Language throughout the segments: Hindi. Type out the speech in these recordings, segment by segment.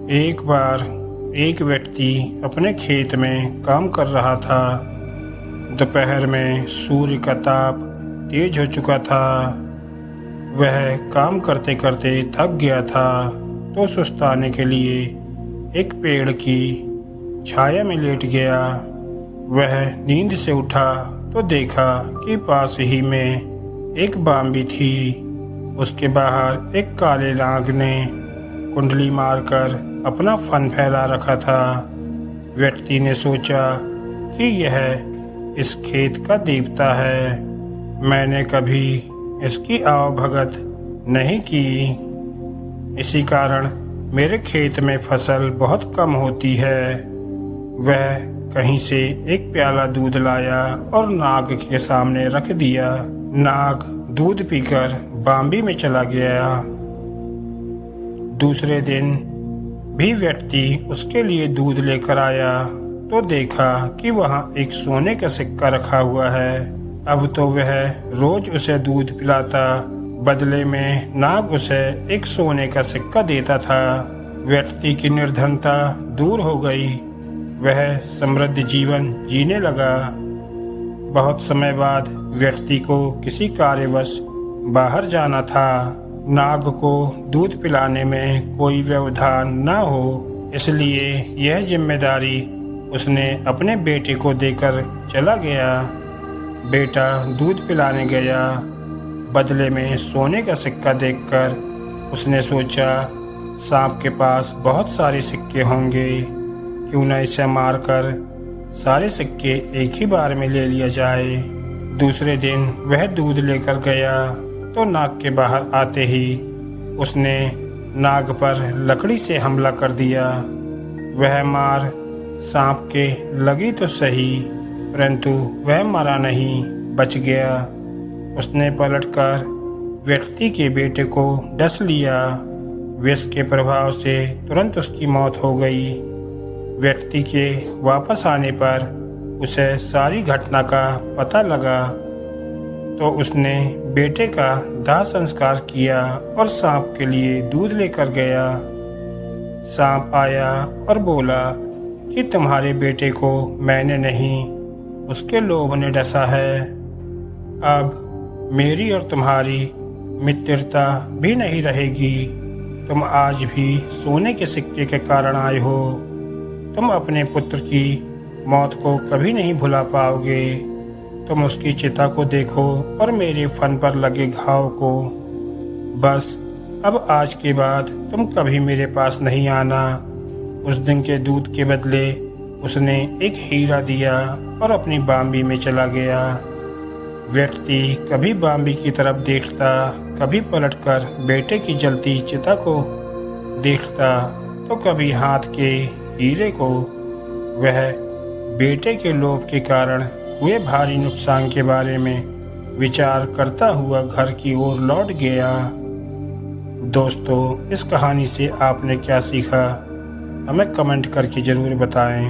एक बार एक व्यक्ति अपने खेत में काम कर रहा था। दोपहर में सूर्य का ताप तेज हो चुका था। वह काम करते करते थक गया था, तो सुस्ताने के लिए एक पेड़ की छाया में लेट गया। वह नींद से उठा तो देखा कि पास ही में एक बाम्बी थी। उसके बाहर एक काले नाग ने कुंडली मारकर अपना फन फैला रखा था। व्यक्ति ने सोचा कि यह इस खेत का देवता है। मैंने कभी इसकी आवभगत नहीं की, इसी कारण मेरे खेत में फसल बहुत कम होती है। वह कहीं से एक प्याला दूध लाया और नाग के सामने रख दिया। नाग दूध पीकर बाम्बी में चला गया। दूसरे दिन भी व्यक्ति उसके लिए दूध लेकर आया तो देखा कि वहाँ एक सोने का सिक्का रखा हुआ है। अब तो वह रोज उसे दूध पिलाता, बदले में नाग उसे एक सोने का सिक्का देता था। व्यक्ति की निर्धनता दूर हो गई। वह समृद्ध जीवन जीने लगा। बहुत समय बाद व्यक्ति को किसी कार्यवश बाहर जाना था। नाग को दूध पिलाने में कोई व्यवधान न हो, इसलिए यह जिम्मेदारी उसने अपने बेटे को देकर चला गया। बेटा दूध पिलाने गया। बदले में सोने का सिक्का देखकर उसने सोचा, सांप के पास बहुत सारे सिक्के होंगे, क्यों न इसे मारकर सारे सिक्के एक ही बार में ले लिया जाए। दूसरे दिन वह दूध लेकर गया तो नाग के बाहर आते ही उसने नाग पर लकड़ी से हमला कर दिया। वह मार सांप के लगी तो सही, परंतु वह मरा नहीं, बच गया। उसने पलटकर व्यक्ति के बेटे को डस लिया। विष के प्रभाव से तुरंत उसकी मौत हो गई। व्यक्ति के वापस आने पर उसे सारी घटना का पता लगा, तो उसने बेटे का दाह संस्कार किया और सांप के लिए दूध लेकर गया। सांप आया और बोला कि तुम्हारे बेटे को मैंने नहीं, उसके लोभ ने डसा है। अब मेरी और तुम्हारी मित्रता भी नहीं रहेगी। तुम आज भी सोने के सिक्के के कारण आए हो। तुम अपने पुत्र की मौत को कभी नहीं भुला पाओगे। तुम उसकी चिता को देखो और मेरे फन पर लगे घाव को। बस अब आज के बाद तुम कभी मेरे पास नहीं आना। उस दिन के दूध के बदले उसने एक हीरा दिया और अपनी बाम्बी में चला गया। व्यक्ति कभी बाम्बी की तरफ देखता, कभी पलटकर बेटे की जलती चिता को देखता, तो कभी हाथ के हीरे को। वह बेटे के लोभ के कारण हुए भारी नुकसान के बारे में विचार करता हुआ घर की ओर लौट गया। दोस्तों, इस कहानी से आपने क्या सीखा, हमें कमेंट करके ज़रूर बताएं।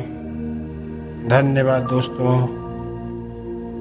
धन्यवाद दोस्तों।